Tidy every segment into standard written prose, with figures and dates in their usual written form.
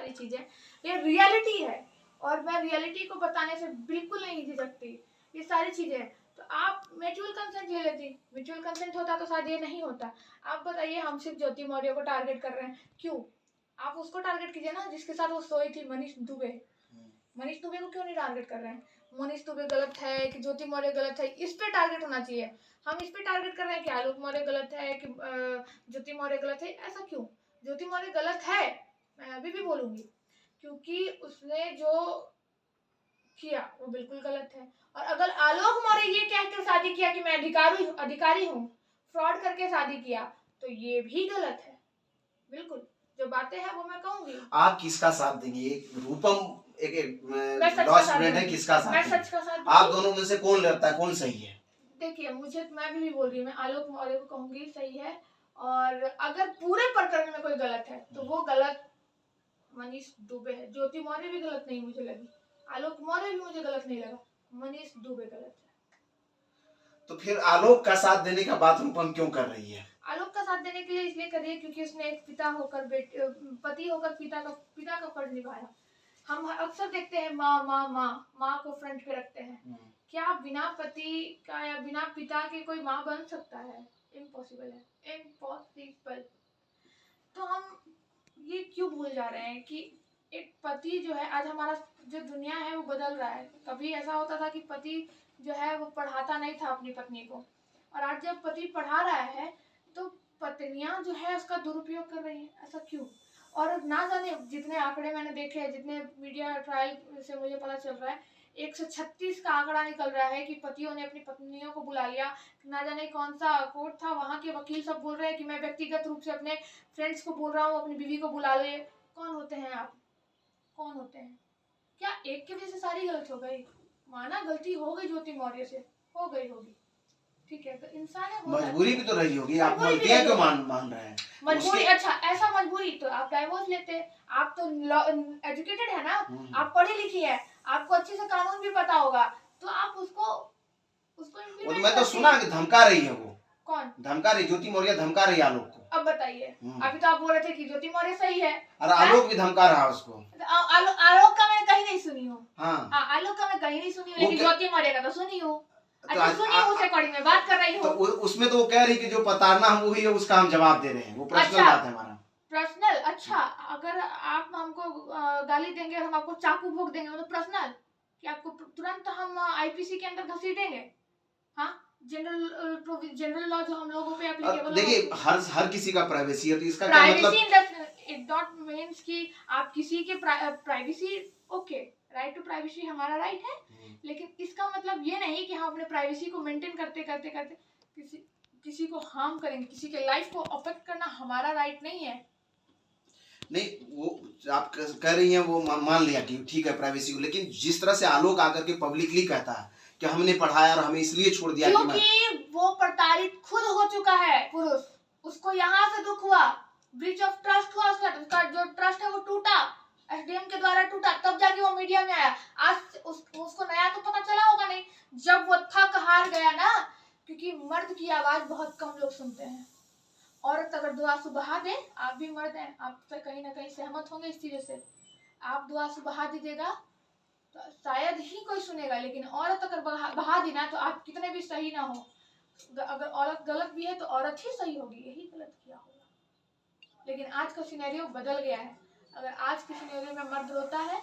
सारी चीजें, ये रियलिटी है और मैं रियलिटी को बताने से बिल्कुल नहीं झिझकती। ये सारी चीजें, तो आप म्यूचुअल कंसेंट ले लेती, म्यूचुअल कंसेंट होता तो शायद ये नहीं होता। आप बताइए, हम सिर्फ ज्योति मौर्य को टारगेट कर रहे हैं, क्यों? आप उसको टारगेट कीजिए ना जिसके साथ वो सोई थी, मनीष दुबे। मनीष दुबे को क्यों नहीं टारगेट कर रहे हैं? मनीष दुबे गलत है कि ज्योति मौर्य गलत है, इस पे टारगेट होना चाहिए। हम इस पे टारगेट कर रहे हैं कि आलोक मौर्य गलत है कि ज्योति मौर्य गलत है, ऐसा क्यों? ज्योति मौर्य गलत है, मैं अभी भी बोलूंगी, क्योंकि उसने जो किया वो बिल्कुल गलत है। और अगर आलोक मौर्य ये कहकर शादी किया कि मैं अधिकारी हूँ, फ्रॉड करके शादी किया, तो ये भी गलत है। बिल्कुल, जो बातें हैं वो मैं कहूंगी। आप किसका साथ देंगे? रूपम एक लॉ स्टूडेंट है, किसका साथ? मैं सच का साथ। आप दोनों में से कौन लड़ता है, कौन सही है? देखिए, मैं भी बोल रही हूँ, मैं आलोक मौर्य को कहूंगी सही है, और अगर पूरे प्रकरण में कोई गलत है तो वो गलत मनीष दुबे है। ज्योति मौर्य भी गलत नहीं मुझे लगी, आलोक मौर्य भी मुझे गलत नहीं लगा, मनीष दुबे गलत है। तो फिर आलोक का साथ देने का बात रूपम क्यों कर रही है? आलोक का साथ देने के लिए इसलिए कर रही है क्योंकि उसने एक पति होकर पिता का फर्ज निभाया। हम अक्सर देखते हैं माँ को फ्रंट पे रखते हैं। क्या बिना पति का या बिना पिता के कोई माँ बन सकता है? इम्पॉसिबल है, इम्पॉसिबल। तो हम ये क्यों भूल जा रहे हैं कि एक पति जो है, आज हमारा जो दुनिया है वो बदल रहा है। कभी ऐसा होता था कि पति जो है वो पढ़ाता नहीं था अपनी पत्नी को, और आज जब पति पढ़ा रहा है तो पत्नियां जो है उसका दुरुपयोग कर रही हैं। ऐसा क्यों? और ना जाने जितने आंकड़े मैंने देखे हैं, जितने मीडिया ट्रायल से मुझे पता चल रहा है, 136 का आंकड़ा निकल रहा है कि पतियों ने अपनी पत्नियों को बुला लिया। ना जाने कौन सा कोर्ट था, वहाँ के वकील सब बोल रहे हैं कि मैं व्यक्तिगत रूप से अपने फ्रेंड्स को बोल रहा हूँ अपनी बीवी को बुला ले। कौन होते हैं आप? कौन होते हैं? क्या एक की वजह से सारी गलत हो गई? माना गलती हो गई ज्योति मौर्य से, हो गई होगी, ठीक है, तो इंसान है, मजबूरी भी तो रही होगी। आप गलतियां क्यों मान रहे हैं? मजबूरी, अच्छा ऐसा मजबूरी तो आप डाइवोर्स लेते। आप तो एजुकेटेड है ना, आप पढ़ी लिखी है, आपको अच्छे से कानून भी पता होगा, तो आप उसको तो मैं तो सुना कि धमका रही है वो। कौन धमका रही? ज्योति मौर्य धमका रही आलोक को। अब बताइए, अभी तो आप बोल रहे थे कि ज्योति मौर्य सही है, और आलोक भी धमका रहा उसको। आलोक का मैं कहीं नहीं सुनी हूँ। हाँ, आलोक का मैं कहीं नहीं सुनी हूँ, लेकिन ज्योति मौर्य का तो सुनी हूँ। अच्छा, सुनिए, उसे कड़ी में बात कर रही हूँ। तो उसमें तो वो कह रही कि जो प्रताड़ना हम हुई है उसका हम जवाब दे रहे हैं, वो पर्सनल बात है हमारा। पर्सनल? अच्छा, अगर आप हमको गाली देंगे और हम आपको चाकू भोंक देंगे तो पर्सनल? कि आपको तुरंत हम आईपीसी के अंदर घसीटेंगे? हाँ, जनरल लॉ जो हम लोगों पे एप्लीकेबल। देखिए, हर किसी का प्राइवेसी है, तो इसका क्या मतलब? इट नॉट मींस कि आप किसी के privacy, okay, right to privacy हमारा राइट है, लेकिन इसका मतलब ये नहीं कि हम अपने प्राइवेसी को मेंटेन करते करते करते किसी को हार्म करेंगे। किसी के लाइफ को अफेक्ट करना हमारा राइट नहीं है। नहीं, वो आप कह रही हैं, वो मान लिया कि ठीक है प्राइवेसी को, लेकिन जिस तरह से आलोक आकर के पब्लिकली कहता है कि हमने पढ़ाया और हमें इसलिए छोड़ दिया, क्योंकि वो प्रताड़ित खुद हो चुका है पुरुष, उसको यहाँ से दुख हुआ, ब्रीच ऑफ ट्रस्ट हुआ, उसका जो ट्रस्ट है वो टूटा, एसडीएम के द्वारा टूटा, तब जाके वो मीडिया में आया। आज उसको नया तो पता चला होगा नहीं, जब वो थक हार गया ना, क्योंकि मर्द की आवाज बहुत कम लोग सुनते हैं। औरत अगर दुआ सुबह दे, आप भी मर्द हैं, आप तो कहीं ना कहीं सहमत होंगे इस चीज से, आप दुआ सुबह दीजिएगा तो शायद ही कोई सुनेगा, लेकिन औरत अगर बहा दी ना, तो आप कितने भी सही ना हो, अगर औरत गलत भी है तो औरत ही सही होगी, यही गलत किया होगा। लेकिन आज का सिनेरियो बदल गया है। अगर आज के सिनेरियो में मर्द रोता है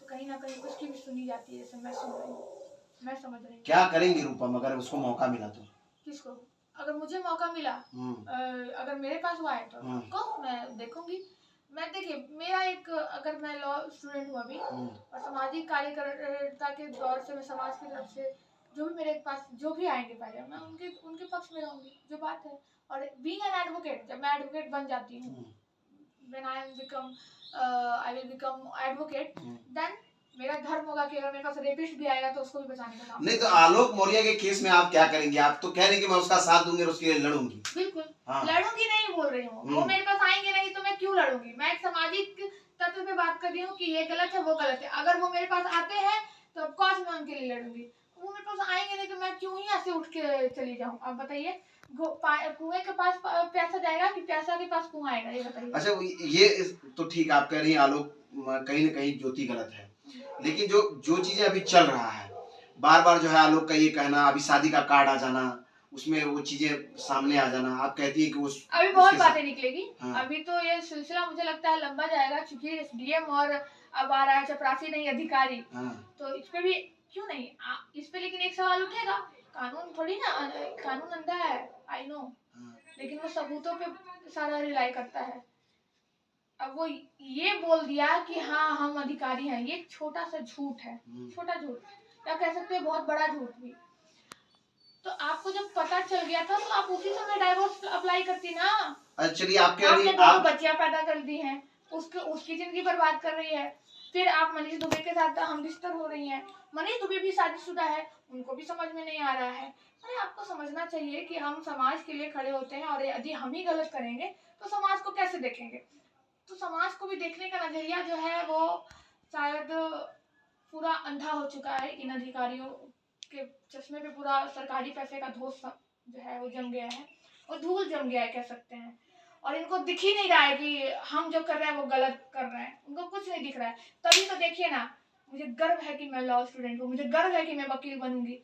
तो कहीं ना कहीं उसकी भी सुनी जाती है, जैसे मैं सुन रही हूँ, मैं समझ रही हूँ। क्या करेंगी रूपम अगर उसको मौका मिला तो? किसको? अगर मुझे मौका मिला, अगर मेरे पास हुआ है तो मैं देखूंगी। मैं देखिए, मेरा एक, अगर मैं लॉ स्टूडेंट हूँ अभी, और सामाजिक कार्यकर्ता के दौर से मैं समाज की तरफ से जो भी मेरे पास जो भी आएंगे पहले, मैं उनके पक्ष में रहूंगी, जो बात है। और बीइंग एन एडवोकेट, जब मैं एडवोकेट बन जाती हूँ, when I will become advocate, then मेरा धर्म होगा कि अगर मेरे पास रेपिस्ट भी आएगा तो उसको भी बचाने का काम। नहीं तो आलोक मौर्य के केस में आप क्या करेंगे? आप तो कह रहे हैं कि मैं उसका साथ दूंगी और उसके लिए लड़ूंगी। बिल्कुल, लड़ूंगी नहीं बोल रही हूँ, वो मेरे पास आएंगे नहीं तो मैं क्यों लड़ूंगी? मैं एक सामाजिक तत्व पे बात कर रही हूँ कि ये गलत है वो गलत है। अगर वो मेरे पास आते हैं तो ऑफ कोर्स मैं उनके लिए लड़ूंगी। वो मेरे पास आएंगे नहीं तो मैं क्यों ही ऐसे उठ के चली जाऊँ? आप बताइए, कुएं के पास प्यासा जाएगा कि प्यासा के पास कुआं आएगा? ये बताइए। अच्छा, ये तो ठीक आप कह रही हैं आलोक कहीं ना कहीं ज्योति गलत है, लेकिन जो चीजें अभी चल रहा है, बार बार जो है आलोक का ये कहना, अभी शादी का कार्ड आ जाना, उसमें वो चीजें सामने आ जाना, आप कहती है कि उस अभी बहुत बातें निकलेगी। हाँ। अभी तो ये सिलसिला मुझे लगता है लंबा जाएगा, क्योंकि डीएम और अब आ रहा है चपरासी नहीं अधिकारी, हाँ। तो इस पे भी क्यों नहीं इस पे, लेकिन एक सवाल उठेगा, कानून थोड़ी ना, कानून अंधा है, आई नो, लेकिन वो सबूतों पे सारा रिलाई करता है। अब वो ये बोल दिया कि हाँ हम अधिकारी हैं, ये छोटा सा झूठ है, छोटा झूठ या कह सकते हैं बहुत बड़ा झूठ भी। तो आपको जब पता चल गया था तो आप उसी समय डाइवोर्स अप्लाई करती ना। चलिए आप कह रही आपने हैं, दो आप बच्चियां पैदा कर दी हैं, उसकी जिंदगी बर्बाद कर रही है, फिर आप मनीष दुबे के साथ हम बिस्तर हो रही हैं। मनीष दुबे भी शादीशुदा है, उनको भी समझ में नहीं आ रहा है। अरे आपको समझना चाहिए कि हम समाज के लिए खड़े होते हैं, और यदि हम ही गलत करेंगे तो समाज को कैसे देखेंगे। तो समाज को भी देखने का नजरिया जो है वो शायद पूरा अंधा हो चुका है। इन अधिकारियों के चश्मे पे पूरा सरकारी पैसे का धोस जो है वो जम गया है, और धूल जम गया है कह सकते हैं। और इनको दिख ही नहीं रहा है कि हम जो कर रहे हैं वो गलत कर रहे हैं, उनको कुछ नहीं दिख रहा है। तभी तो देखिए ना, मुझे गर्व है कि मैं लॉ स्टूडेंट हूँ, मुझे गर्व है कि मैं वकील बनूंगी।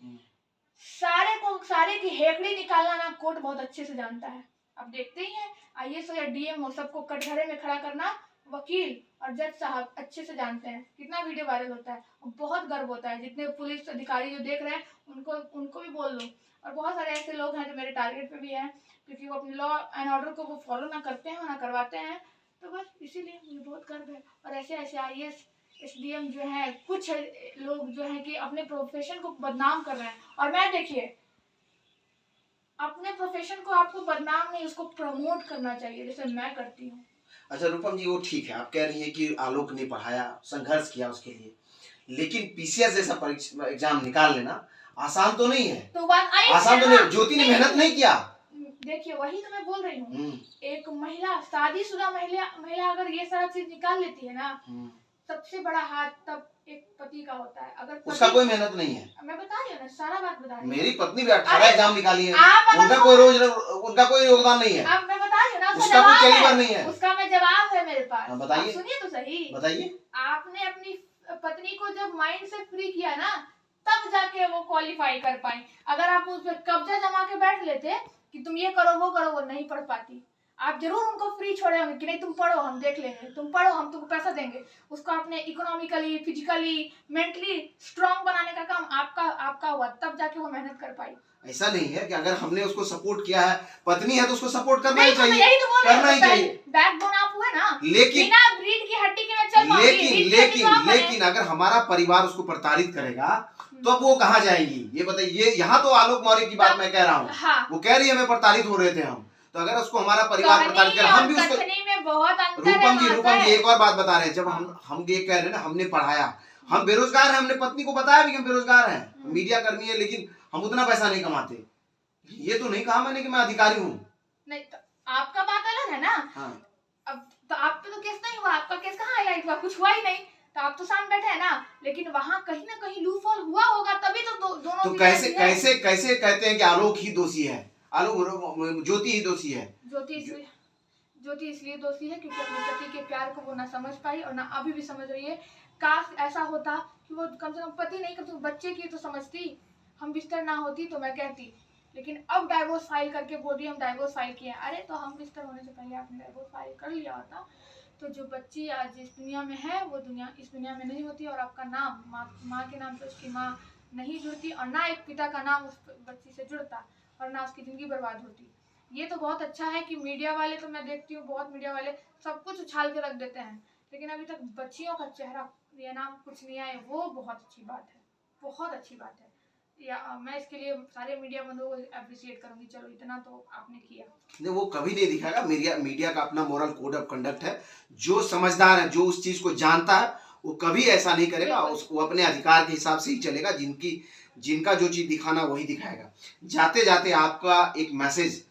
सारे की हेकड़ी निकालना ना कोर्ट बहुत अच्छे से जानता है। अब देखते ही हैं, आईएएस हो या डीएम हो, सबको कटघरे में खड़ा करना वकील और जज साहब अच्छे से जानते हैं। कितना वीडियो वायरल होता है, और बहुत गर्व होता है। जितने पुलिस अधिकारी जो देख रहे हैं उनको भी बोल दो। और बहुत सारे ऐसे लोग हैं जो मेरे टारगेट पे भी हैं, क्योंकि वो अपने लॉ एंड ऑर्डर को वो फॉलो ना करते हैं, ना करवाते हैं। तो बस इसीलिए मुझे बहुत गर्व है। और ऐसे ऐसे आईएएस एसडीएम जो है, कुछ लोग जो है कि अपने प्रोफेशन को बदनाम कर रहे हैं। और मैं देखिए, अपने प्रोफेशन को आपको बदनाम नहीं, उसको प्रमोट करना चाहिए, जैसे मैं करती हूँ। अच्छा रूपम जी, वो ठीक है, आप कह रही हैं कि आलोक ने पढ़ाया, संघर्ष किया उसके लिए, लेकिन पीसीएस जैसा परीक्षा एग्जाम निकाल लेना आसान तो नहीं है। तो बात आसान तो नहीं, ज्योति ने मेहनत नहीं किया। देखिए वही तो मैं बोल रही हूँ, एक महिला, शादीशुदा महिला अगर ये सारा चीज निकाल लेती है ना, सबसे बड़ा हाथ तब एक पति का होता है। अगर उसका कोई मेहनत नहीं है, मैं बता रही हूँ ना, सारा बात बता रही हूँ। मेरी पत्नी भी 18 एग्जाम निकाली है, उनका कोई योगदान नहीं है। अब मैं बता रही हूँ ना, उसका कोई कैलिबर नहीं है, उसका मैं जवाब है मेरे पास। बताइए, सुनिए तो सही, बताइए। आपने अपनी पत्नी को जब माइंड से फ्री किया ना, तब जाके वो क्वालिफाई कर पाई। अगर आप उस पर कब्जा जमा के बैठ लेते कि तुम ये करो वो करो, वो नहीं पढ़ पाती। आप जरूर उनको फ्री छोड़े होंगे कि नहीं तुम पढ़ो, हम देख लेंगे, तुम पढ़ो, हम तुमको पैसा देंगे। उसको अपने इकोनॉमिकली, फिजिकली, मेंटली स्ट्रांग बनाने का काम आपका हुआ, तब जाके वो मेहनत कर पाई। ऐसा नहीं है कि अगर हमने उसको सपोर्ट किया है, पत्नी है तो उसको सपोर्ट करना ही चाहिए, यही तो बोल रही हूँ, करना ही चाहिए। बैकबोन आप हुए ना, लेकिन बिना ब्रीड की हड्डी के मैं चल पाऊंगी। लेकिन अगर हमारा परिवार उसको प्रताड़ित करेगा तो अब वो कहाँ जाएंगी, ये बताइए। यहाँ तो आलोक मौर्य की बात मैं कह रहा हूँ, हाँ। वो कह रही है हमें प्रताड़ित हो रहे थे हम, तो अगर उसको हमारा परिवार प्रताड़ित करे, हम भी उसको। रूपम जी एक और बात बता रहे हैं, जब हम ये कह रहे हैं ना हमने पढ़ाया, हम बेरोजगार हैं, हमने पत्नी को बताया भी कि हम बेरोजगार हैं, मीडिया कर्मी है, लेकिन हम उतना पैसा नहीं कमाते। ये तो नहीं कहा मैंने कि मैं अधिकारी हूँ। नहीं तो आपका बात अलग है ना, हाँ। अब तो आप पे तो केस नहीं हुआ, आपका केस कहाँ हाईलाइट हुआ, कुछ हुआ ही नहीं, तो आप तो सामने बैठे हैं ना। लेकिन वहाँ कहीं ना कहीं लूफॉल हुआ होगा, तभी तो दोनों। तो कैसे कहते हैं कि आलोक ही दोषी है, आलोक ज्योति ही दोषी है। ज्योति इसलिए दोषी है क्योंकि अपने पति के प्यार को वो ना समझ पाई, और ना अभी भी समझ रही है। काश ऐसा होता कि वो कम से कम पति नहीं, कम से कम बच्चे की तो समझती। हम बिस्तर ना होती तो मैं कहती, लेकिन अब डाइवोर्स फाइल करके बोल रही हम डाइवोर्स फाइल किया। अरे तो हम बिस्तर होने से पहले आपने डाइवोर्स फाइल कर लिया होता, तो जो बच्ची आज इस दुनिया में है वो इस दुनिया में नहीं होती, और आपका नाम माँ के नाम से उसकी माँ नहीं जुड़ती, और ना एक पिता का नाम उस बच्ची से जुड़ता, और ना उसकी जिंदगी बर्बाद होती। ये तो बहुत अच्छा है कि मीडिया वाले, तो मैं देखती हूँ बहुत मीडिया वाले सब कुछ उछाल के रख देते हैं, लेकिन अभी तक बच्चियों का चेहरा या नाम कुछ नहीं आया, वो बहुत अच्छी बात है, बहुत अच्छी बात है। या मैं इसके लिए सारे मीडिया बंधुओं को अप्रिशिएट करूंगी, चलो इतना तो आपने किया। नहीं, वो कभी नहीं दिखाएगा। मीडिया का अपना मोरल कोड ऑफ कंडक्ट है। जो समझदार है, जो उस चीज को जानता है, वो कभी ऐसा नहीं करेगा। वो अपने अधिकार के हिसाब से ही चलेगा। जिनका जो चीज दिखाना वही दिखाएगा। जाते जाते आपका एक मैसेज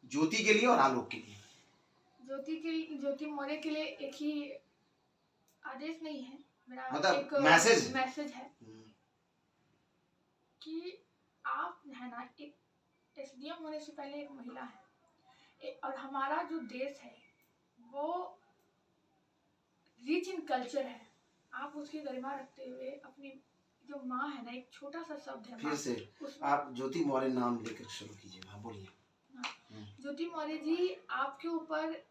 ज्योति के लिए और आलोक के लिए। ज्योति मौर्य के लिए एक ही आदेश नहीं है मेरा, मतलब एक मैसेज है कि आप है ना, एक एसडीएम होने से पहले एक महिला है, और हमारा जो देश है वो रिच इन कल्चर है, आप उसकी गरिमा रखते हुए अपनी जो माँ है ना, एक छोटा सा शब्द है फिर से आप ज्योति मौर्य नाम लेकर शुरू कीजिए। हाँ बोलिए। ज्योति मौर्य जी, आपके ऊपर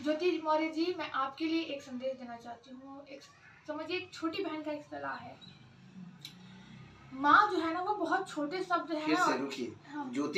ज्योति मौर्य जी, मैं आपके लिए एक संदेश देना चाहती हूँ। एक समझिए, एक छोटी बहन का एक सलाह है। माँ जो है ना, वो बहुत छोटे शब्द है। फिर से रुकिए। ज्योति